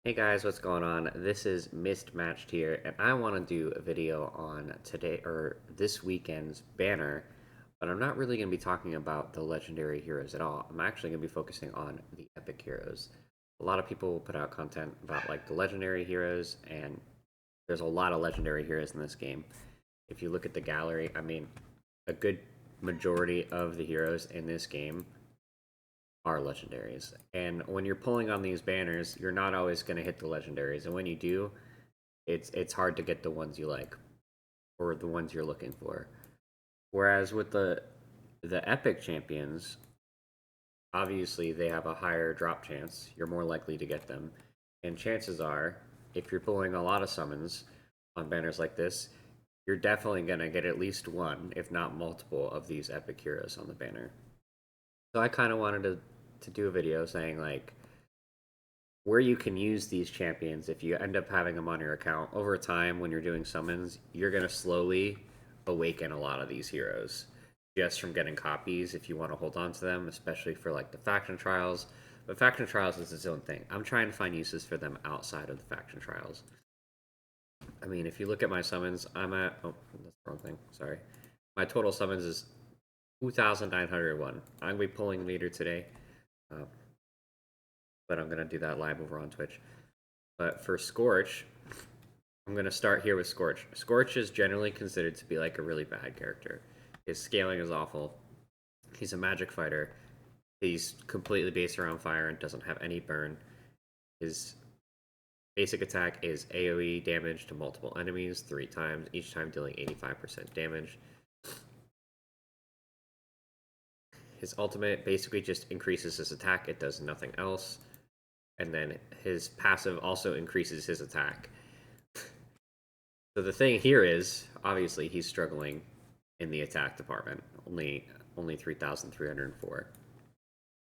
Hey guys, what's going on? This is Mismatched here, and I want to do a video on today or this weekend's banner, but I'm not really going to be talking about the legendary heroes at all. I'm actually going to be focusing on the epic heroes. A lot of people put out content about like the legendary heroes, and there's a lot of legendary heroes in this game. If you look at the gallery, I mean, a good majority of the heroes in this game are legendaries. And when you're pulling on these banners, you're not always going to hit the legendaries. And when you do, it's hard to get the ones you like or the ones you're looking for. Whereas with the epic champions, obviously they have a higher drop chance. You're more likely to get them. And chances are, if you're pulling a lot of summons on banners like this, you're definitely going to get at least one, if not multiple, of these epic heroes on the banner. So I kind of wanted to do a video saying like where you can use these champions if you end up having them on your account over time when you're doing summons, you're going to slowly awaken a lot of these heroes just from getting copies if you want to hold on to them, especially for like the faction trials. But faction trials is its own thing. I'm trying to find uses for them outside of the faction trials. I mean, if you look at my summons, I'm at that's the wrong thing. Sorry. My total summons is 2,901. I'm gonna be pulling later today. Uh, but I'm gonna do that live over on Twitch. But for Scorch, I'm gonna start here with Scorch. Scorch is generally considered to be like a really bad character. His scaling is awful. He's a magic fighter. He's completely based around fire and doesn't have any burn. His basic attack is AoE damage to multiple enemies 3 times, each time dealing 85% damage. His ultimate basically just increases his attack, it does nothing else. And then his passive also increases his attack. So the thing here is, obviously, he's struggling in the attack department, only 3,304.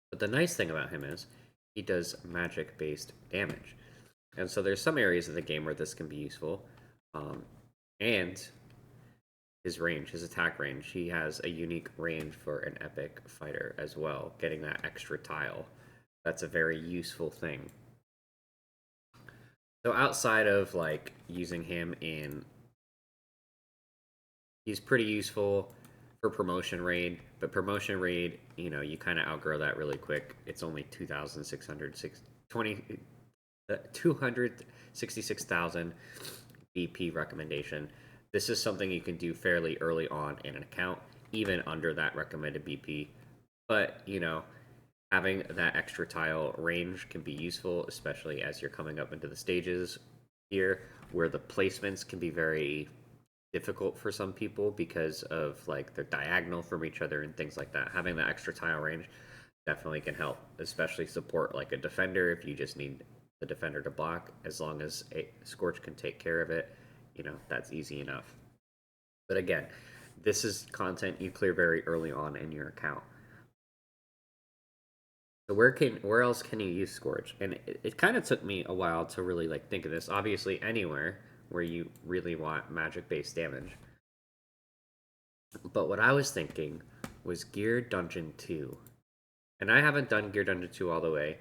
But the nice thing about him is he does magic-based damage, and so there's some areas of the game where this can be useful. And his range, his attack range, he has a unique range for an epic fighter as well. Getting that extra tile, that's a very useful thing. So outside of like using him in, he's pretty useful for promotion raid, but promotion raid, you know, you kind of outgrow that really quick. It's only 266,000 BP recommendation. This is something you can do fairly early on in an account, even under that recommended BP. But, you know, having that extra tile range can be useful, especially as you're coming up into the stages here, where the placements can be very difficult for some people because of like they're diagonal from each other and things like that. Having that extra tile range definitely can help, especially support like a defender if you just need the defender to block. As long as a Scorch can take care of it, you know, that's easy enough. But again, this is content you clear very early on in your account. So where else can you use Scorch? And it kind of took me a while to really like think of this. Obviously, anywhere where you really want magic based damage. But what I was thinking was Gear Dungeon 2. And I haven't done Gear Dungeon 2 all the way,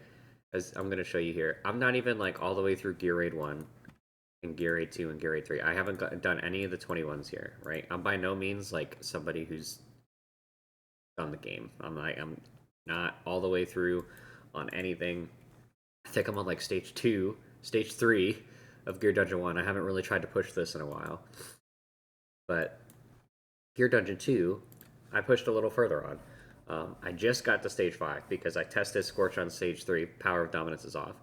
as I'm going to show you here. I'm not even like all the way through Gear Raid 1 and Gear Raid 2 and Gear Raid 3. I haven't done any of the 21s here, right? I'm by no means like somebody who's done the game. I'm not all the way through on anything. I think I'm on like stage 3 of Gear Dungeon 1. I haven't really tried to push this in a while. But Gear Dungeon 2, I pushed a little further on. I just got to stage 5 because I tested Scorch on stage 3, Power of Dominance is off,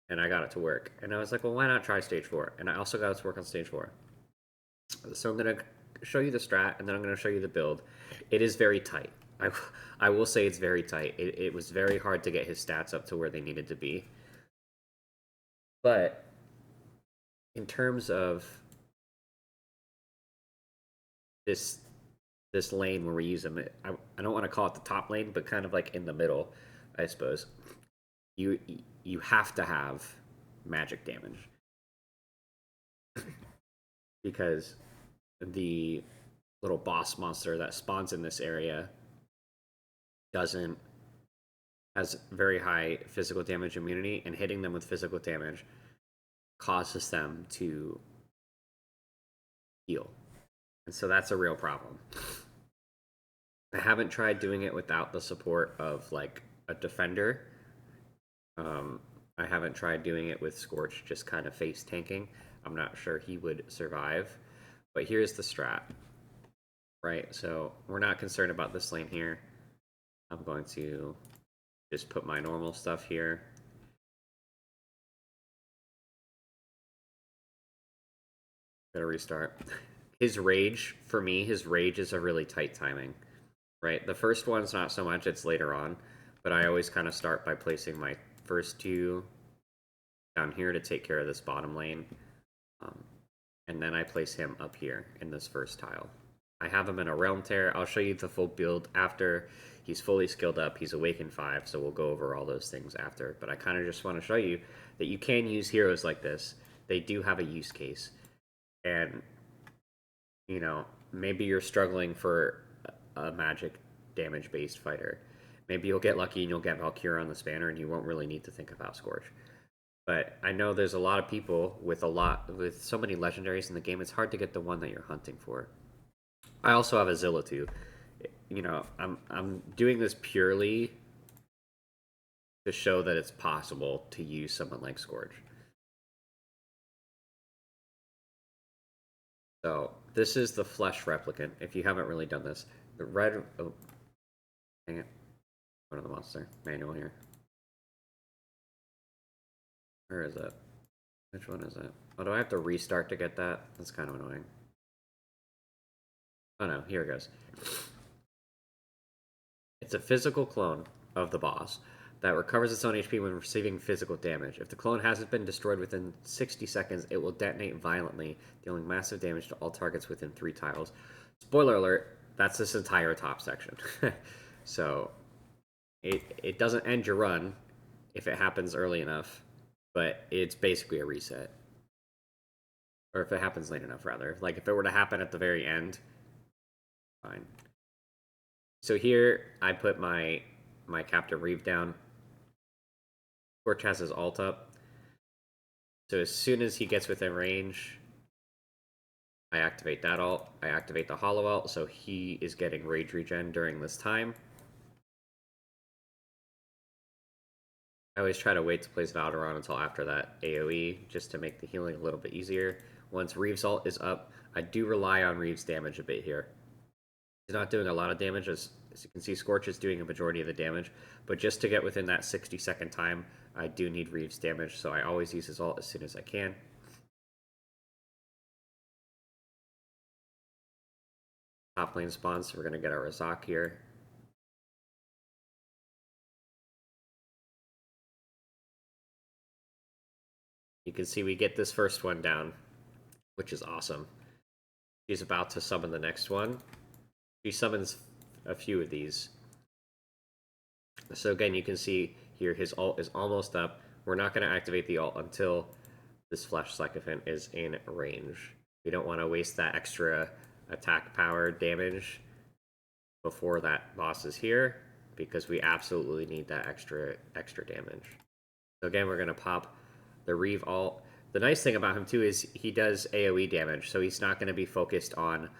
and I got it to work. And I was like, well, why not try stage 4? And I also got it to work on stage 4. So I'm going to show you the strat, and then I'm going to show you the build. It is very tight. I will say it's very tight. It was very hard to get his stats up to where they needed to be. But in terms of this lane where we use them, I don't want to call it the top lane, but kind of like in the middle, I suppose. You have to have magic damage because the little boss monster that spawns in this area doesn't has very high physical damage immunity, and hitting them with physical damage causes them to heal. And so that's a real problem. I haven't tried doing it without the support of like a defender. I haven't tried doing it with Scorch just kind of face tanking. I'm not sure he would survive. But here's the strat, right? So we're not concerned about this lane here. I'm going to just put my normal stuff here. Gotta restart. His rage, for me, his rage is a really tight timing, right? The first one's not so much, it's later on, but I always kind of start by placing my first two down here to take care of this bottom lane. And then I place him up here in this first tile. I have him in a Realm Tear. I'll show you the full build after he's fully skilled up. He's Awakened 5, so we'll go over all those things after. But I kind of just want to show you that you can use heroes like this. They do have a use case. And, you know, maybe you're struggling for a magic damage-based fighter. Maybe you'll get lucky and you'll get Valkyra on the spanner and you won't really need to think about Scorch. But I know there's a lot of people with so many legendaries in the game, it's hard to get the one that you're hunting for. I also have a Zilla too. You know, I'm doing this purely to show that it's possible to use someone like Scorch. So this is the Flesh Replicant. If you haven't really done this, the red. Oh, dang it! Go to the monster manual here. Where is it? Which one is it? Oh, do I have to restart to get that? That's kind of annoying. Oh no, here it goes. It's a physical clone of the boss that recovers its own HP when receiving physical damage. If the clone hasn't been destroyed within 60 seconds, it will detonate violently, dealing massive damage to all targets within 3 tiles. Spoiler alert, that's this entire top section. So, it doesn't end your run if it happens early enough, but it's basically a reset. Or if it happens late enough, rather. Like, if it were to happen at the very end, fine. So here, I put my Captain Reeve down. Scorch has his ult up. So as soon as he gets within range, I activate that ult. I activate the Hollow ult, so he is getting rage regen during this time. I always try to wait to place Valkyra until after that AoE, just to make the healing a little bit easier. Once Reeve's ult is up, I do rely on Reeve's damage a bit here. He's not doing a lot of damage, as you can see, Scorch is doing a majority of the damage, but just to get within that 60-second time, I do need Reeve's damage, so I always use his ult as soon as I can. Top lane spawns, so we're going to get our Razak here. You can see we get this first one down, which is awesome. She's about to summon the next one. She summons a few of these. So again, you can see here his ult is almost up. We're not going to activate the ult until this Flesh Sycophant is in range. We don't want to waste that extra attack power damage before that boss is here, because we absolutely need that extra damage. So again, we're going to pop the Reeve ult. The nice thing about him too is he does AoE damage, so he's not going to be focused on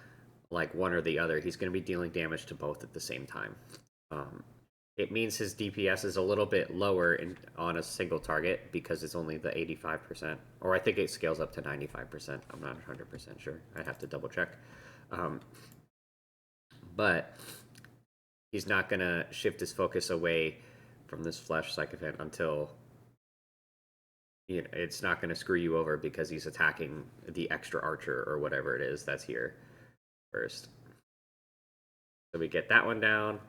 like one or the other. He's going to be dealing damage to both at the same time. It means his DPS is a little bit lower on a single target because it's only the 85%, or I think it scales up to 95%. I'm not 100% sure. I'd have to double check. But he's not going to shift his focus away from this Flesh Sycophant until, you know, it's not going to screw you over because he's attacking the extra archer or whatever it is that's here first. So we get that one down,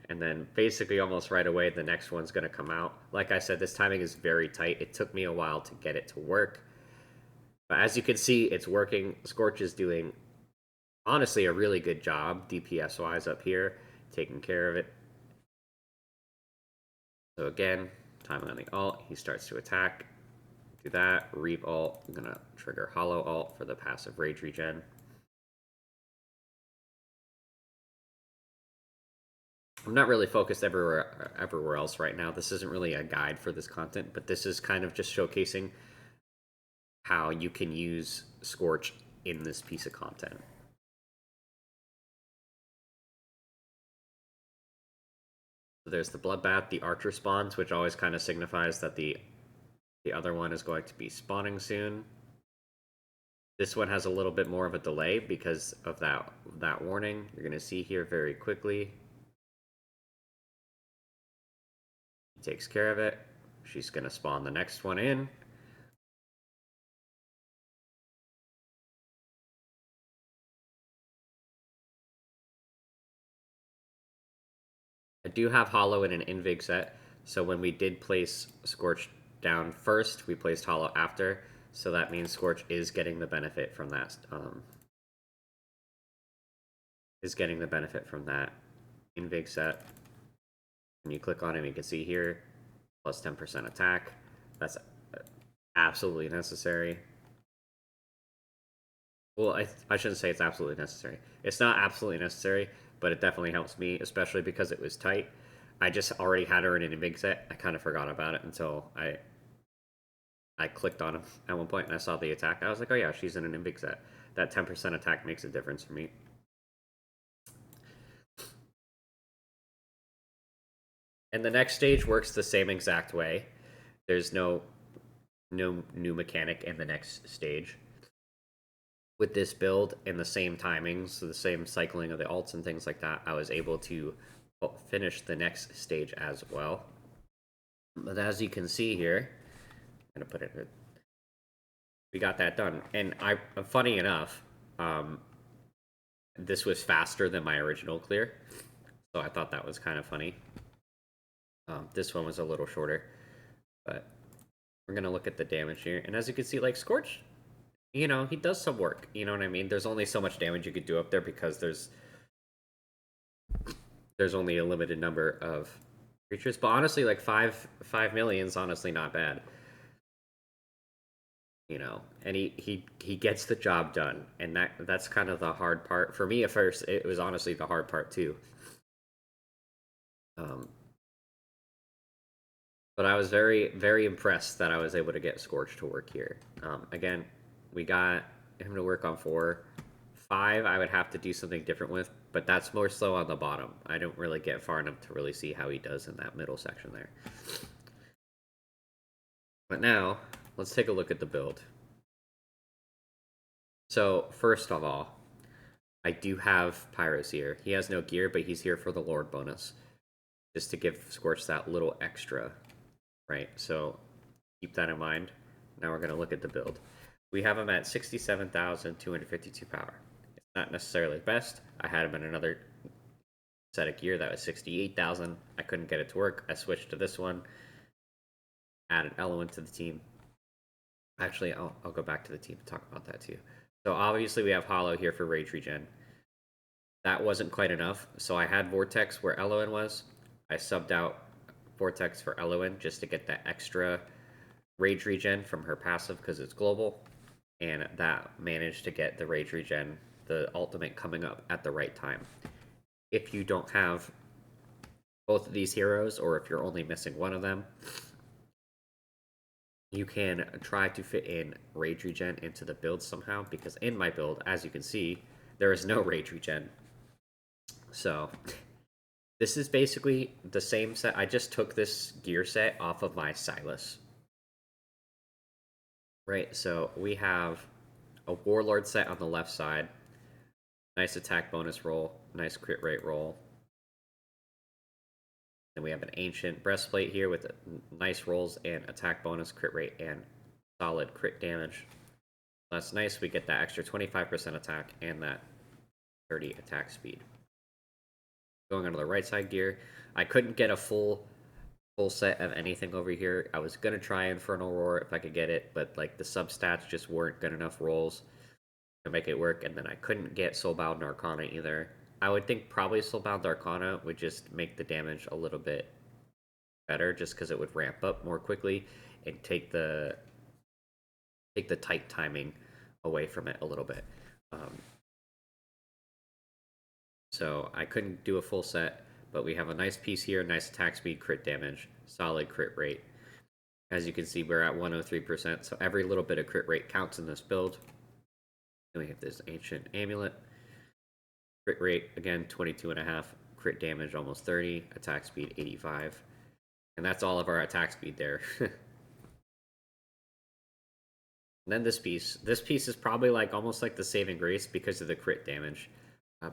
and then basically almost right away the next one's going to come out. Like I said, this timing is very tight. It took me a while to get it to work, but as you can see, it's working. Scorch is doing honestly a really good job DPS wise up here, taking care of it. So again, timing on the ult, he starts to attack. Do that, Reeve ult. I'm gonna trigger Hollow ult for the passive rage regen. I'm not really focused everywhere else right now. This isn't really a guide for this content, but this is kind of just showcasing how you can use Scorch in this piece of content. So there's the Bloodbath, the Archer spawns, which always kind of signifies that the other one is going to be spawning soon. This one has a little bit more of a delay because of that warning. You're going to see here very quickly. He takes care of it. She's going to spawn the next one in. I do have Hollow in an Invig set, so when we did place Scorch down first, we placed Hollow after, so that means Scorch is getting the benefit from that. Invig set. When you click on him, you can see here, plus 10% attack. That's absolutely necessary. Well, I shouldn't say it's absolutely necessary. It's not absolutely necessary, but it definitely helps me, especially because it was tight. I just already had her in an Invig set. I kind of forgot about it until I clicked on him at one point and I saw the attack. I was like, oh yeah, she's in an Invig set. That 10% attack makes a difference for me. And the next stage works the same exact way. There's no new mechanic in the next stage. With this build and the same timings, so the same cycling of the alts and things like that, I was able to finish the next stage as well. But as you can see here, I'm gonna put it. We got that done, and funny enough, this was faster than my original clear, so I thought that was kind of funny. This one was a little shorter, but we're gonna look at the damage here, and as you can see, like Scorch, you know, he does some work. You know what I mean? There's only so much damage you could do up there because there's only a limited number of creatures. But honestly, like 5 million is honestly not bad. You know, and he gets the job done, and that's kind of the hard part for me. At first, it was honestly the hard part too. But I was very impressed that I was able to get Scorch to work here. Again, we got him to work on 4. 5 I would have to do something different with, but that's more so on the bottom. I don't really get far enough to really see how he does in that middle section there. But now, let's take a look at the build. So, first of all, I do have Pyros here. He has no gear, but he's here for the Lord bonus. Just to give Scorch that little extra, right? So, keep that in mind. Now we're going to look at the build. We have him at 67,252 power. It's not necessarily the best. I had him in another set of gear that was 68,000. I couldn't get it to work. I switched to this one. Added element to the team. Actually, I'll go back to the team and talk about that too. So obviously we have Hollow here for Rage Regen. That wasn't quite enough, so I had Vortex where Eloin was. I subbed out Vortex for Eloin just to get that extra Rage Regen from her passive because it's global. And that managed to get the Rage Regen, the ultimate, coming up at the right time. If you don't have both of these heroes, or if you're only missing one of them, you can try to fit in Rage Regen into the build somehow, because in my build, as you can see, there is no Rage Regen. So, this is basically the same set. I just took this gear set off of my Silas. Right, so we have a Warlord set on the left side. Nice attack bonus roll, nice crit rate roll. Then we have an Ancient Breastplate here with nice rolls and attack bonus, crit rate, and solid crit damage. That's nice. We get that extra 25% attack and that 30 attack speed. Going on to the right side gear, I couldn't get a full set of anything over here. I was gonna try Infernal Roar if I could get it, but like the substats just weren't good enough rolls to make it work, and then I couldn't get Soulbound Arcana either. I would think probably Soulbound Arcana would just make the damage a little bit better, just because it would ramp up more quickly and take the tight timing away from it a little bit. So I couldn't do a full set, but we have a nice piece here, nice attack speed, crit damage, solid crit rate. As you can see, we're at 103%, so every little bit of crit rate counts in this build. Then we have this Ancient Amulet. Crit rate, again, 22.5. Crit damage, almost 30. Attack speed, 85. And that's all of our attack speed there. And then this piece. This piece is probably like almost like the saving grace because of the crit damage.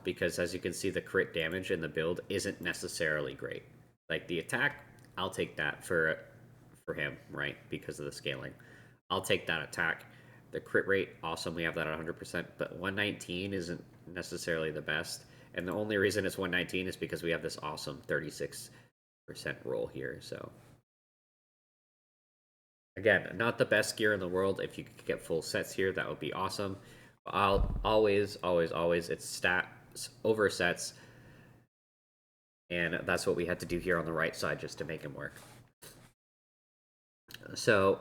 Because as you can see, the crit damage in the build isn't necessarily great. Like the attack, I'll take that for him, right? Because of the scaling. I'll take that attack. The crit rate, awesome, we have that at 100%, but 119 isn't necessarily the best. And the only reason it's 119 is because we have this awesome 36% roll here, so. Again, not the best gear in the world. If you could get full sets here, that would be awesome. But I'll always, it's stats over sets. And that's what we had to do here on the right side just to make him work. So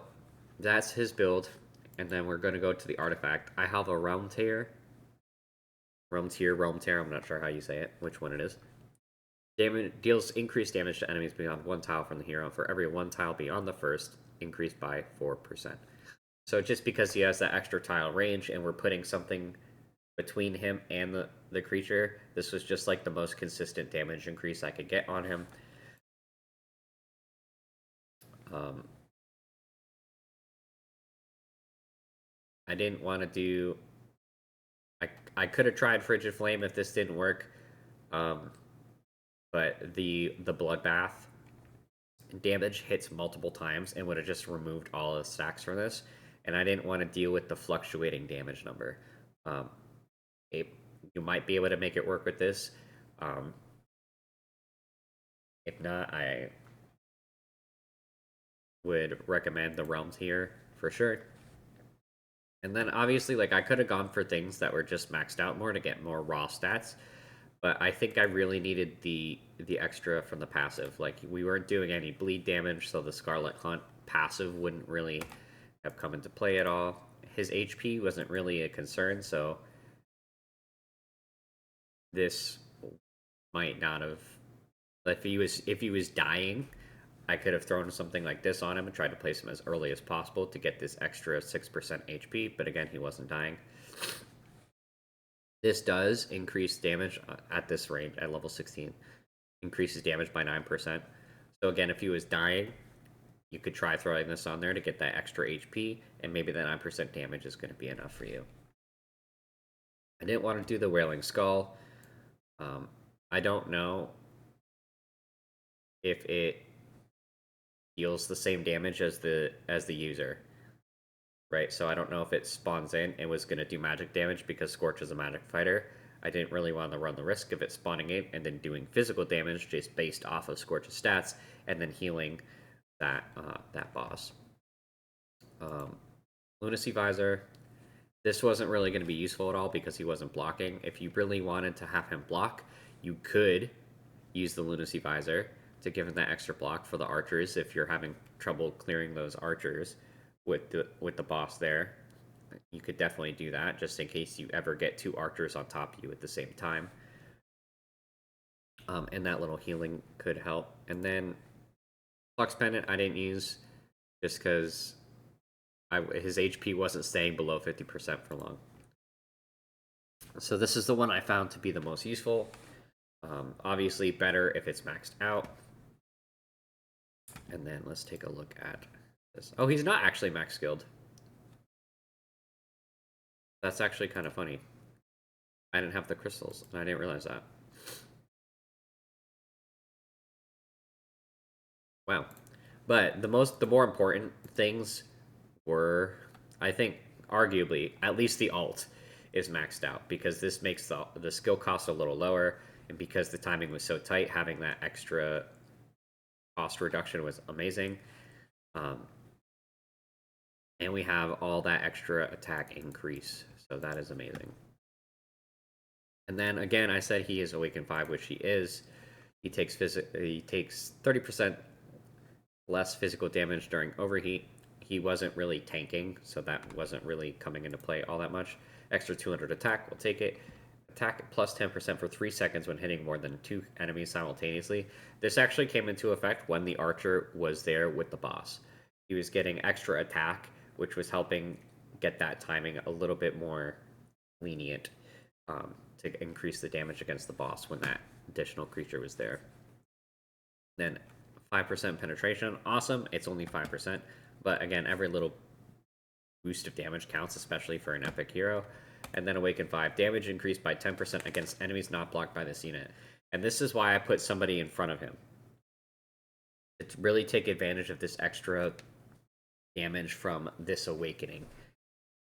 that's his build, and then we're going to go to the artifact. I have a Realm Tear, I'm not sure how you say it, which one it is. Damage deals increased damage to enemies beyond one tile from the hero. For every one tile beyond the first, increased by 4%. So just because he has that extra tile range, and we're putting something between him and the creature, this was just like the most consistent damage increase I could get on him. I didn't want to do... I could have tried Frigid Flame if this didn't work, but the Bloodbath damage hits multiple times and would have just removed all the stacks from this, and I didn't want to deal with the fluctuating damage number. You might be able to make it work with this. If not, I would recommend the Realms here for sure. And then obviously, like, I could have gone for things that were just maxed out more to get more raw stats, but I think I really needed the extra from the passive. Like, we weren't doing any bleed damage, so the Scarlet Hunt passive wouldn't really have come into play at all. His HP wasn't really a concern, so this might not have... If he was dying, I could have thrown something like this on him and tried to place him as early as possible to get this extra 6% HP, but again, he wasn't dying. This does increase damage at this range, at level 16. Increases damage by 9%. So again, if he was dying, you could try throwing this on there to get that extra HP, and maybe that 9% damage is going to be enough for you. I didn't want to do the Wailing Skull. I don't know if it deals the same damage as the user, right? So I don't know if it spawns in and was going to do magic damage because Scorch is a magic fighter. I didn't really want to run the risk of it spawning in and then doing physical damage just based off of Scorch's stats and then healing that boss. Lunacy Visor. This wasn't really going to be useful at all because he wasn't blocking. If you really wanted to have him block, you could use the Lunacy Visor to give him that extra block for the archers if you're having trouble clearing those archers with the boss there. You could definitely do that just in case you ever get two archers on top of you at the same time. And that little healing could help. And then Flux Pendant I didn't use just because his HP wasn't staying below 50% for long. So this is the one I found to be the most useful. Obviously better if it's maxed out. And then let's take a look at this. Oh, he's not actually max skilled. That's actually kind of funny. I didn't have the crystals, and I didn't realize that. Wow. But the more important things were, I think, arguably, at least the alt is maxed out, because this makes the skill cost a little lower, and because the timing was so tight, having that extra cost reduction was amazing. And we have all that extra attack increase, so that is amazing. And then again, I said he is Awakened 5, which he is. He takes 30% less physical damage during overheat. He wasn't really tanking, so that wasn't really coming into play all that much. Extra 200 attack, we'll take it. attack plus 10% for 3 seconds when hitting more than 2 enemies simultaneously. This actually came into effect when the archer was there with the boss. He was getting extra attack, which was helping get that timing a little bit more lenient, to increase the damage against the boss when that additional creature was there. Then 5% penetration, awesome. It's only 5%, but again, every little boost of damage counts, especially for an epic hero. And then Awaken 5, damage increased by 10% against enemies not blocked by this unit. And this is why I put somebody in front of him, to really take advantage of this extra damage from this awakening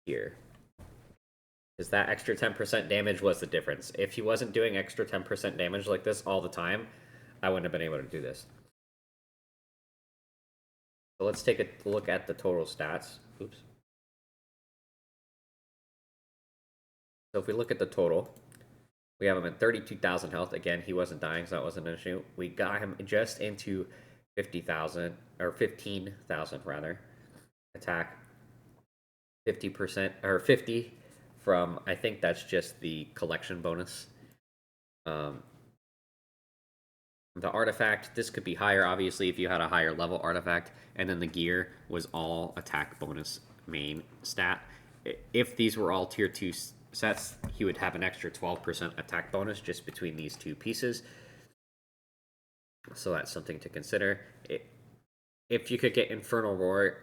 here. Because that extra 10% damage was the difference. If he wasn't doing extra 10% damage like this all the time, I wouldn't have been able to do this. So let's take a look at the total stats. Oops. So if we look at the total, we have him at 32,000 health. Again, he wasn't dying, so that wasn't an issue. We got him just into 50,000, or 15,000 rather. Attack 50%, or 50 from, I think that's just the collection bonus. The artifact, this could be higher, obviously, if you had a higher level artifact. And then the gear was all attack bonus main stat. If these were all tier 2 sets, he would have an extra 12% attack bonus just between these two pieces. So that's something to consider. If you could get Infernal Roar,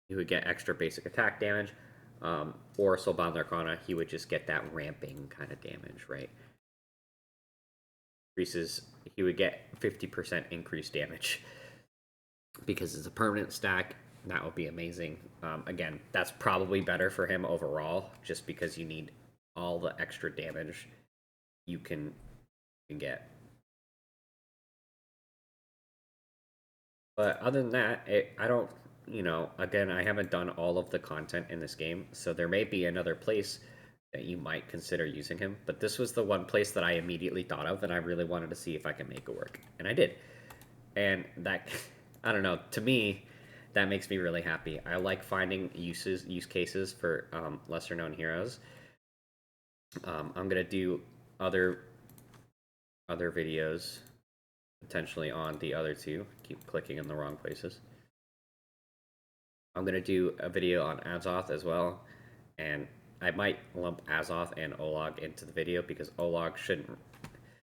you would get extra basic attack damage. Or Soulbound Arcana, he would just get that ramping kind of damage, right? He would get 50% increased damage because it's a permanent stack. That would be amazing. Again, that's probably better for him overall, just because you need all the extra damage you can get. But other than that, I don't, again, I haven't done all of the content in this game, so there may be another place that you might consider using him. But this was the one place that I immediately thought of, and I really wanted to see if I can make it work. And I did. And that, I don't know, to me, that makes me really happy. I like finding use cases for lesser known heroes. I'm gonna do other videos potentially on the other two. Keep clicking in the wrong places. I'm gonna do a video on Azoth as well, and I might lump Azoth and Olog into the video because Olog shouldn't.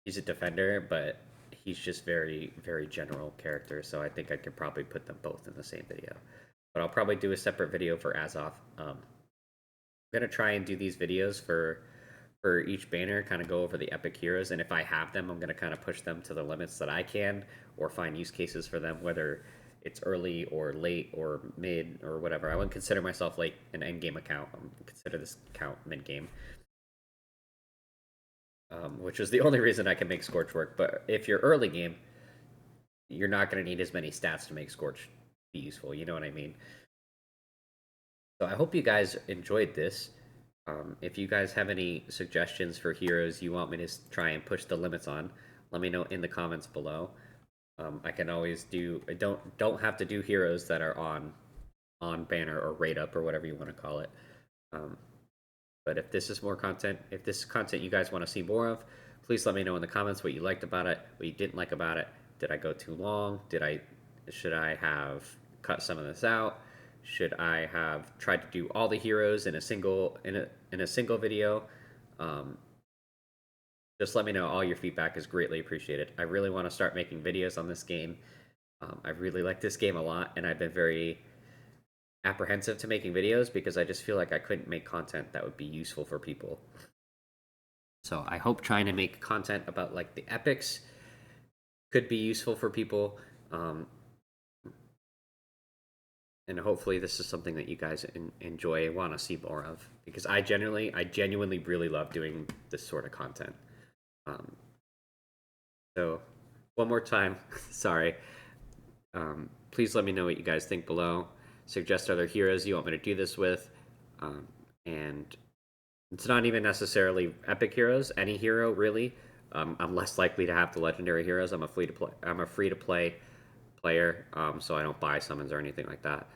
He's a defender, but he's just very, very general character, so I think I could probably put them both in the same video. But I'll probably do a separate video for Azoth. I'm gonna try and do these videos for each banner, kind of go over the epic heroes, and if I have them, I'm gonna kind of push them to the limits that I can, or find use cases for them, whether it's early or late or mid or whatever. I wouldn't consider myself like an end game account. I consider this account mid game. Which is the only reason I can make Scorch work. But if you're early game, you're not going to need as many stats to make Scorch be useful. You know what I mean? So I hope you guys enjoyed this. If you guys have any suggestions for heroes you want me to try and push the limits on, let me know in the comments below. I can always do. I don't have to do heroes that are on banner or rate up or whatever you want to call it. But if this is more content, if this is content you guys want to see more of, please let me know in the comments what you liked about it, what you didn't like about it. Did I go too long? Should I have cut some of this out? Should I have tried to do all the heroes in a single video? Just let me know. All your feedback is greatly appreciated. I really want to start making videos on this game. I really like this game a lot, and I've been very apprehensive to making videos because I just feel like I couldn't make content that would be useful for people. So I hope trying to make content about like the epics could be useful for people. And hopefully this is something that you guys enjoy and want to see more of, because I genuinely really love doing this sort of content. So one more time, sorry. Please let me know what you guys think below. Suggest other heroes you want me to do this with. And it's not even necessarily epic heroes, any hero really. I'm less likely to have the legendary heroes. I'm a free to play player, so I don't buy summons or anything like that.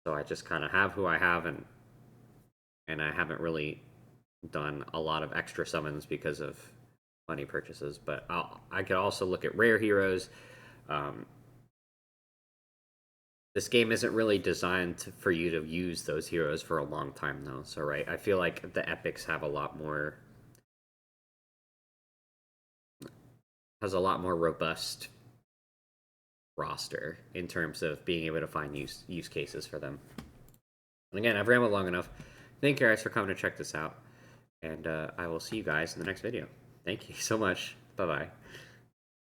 So I just kind of have who I have, and I haven't really done a lot of extra summons because of money purchases, but I could also look at rare heroes. Um, this game isn't really designed for you to use those heroes for a long time, though. So, right, I feel like the epics have a lot more robust roster in terms of being able to find use cases for them. And again, I've rambled long enough. Thank you guys for coming to check this out, and I will see you guys in the next video. Thank you so much. Bye bye.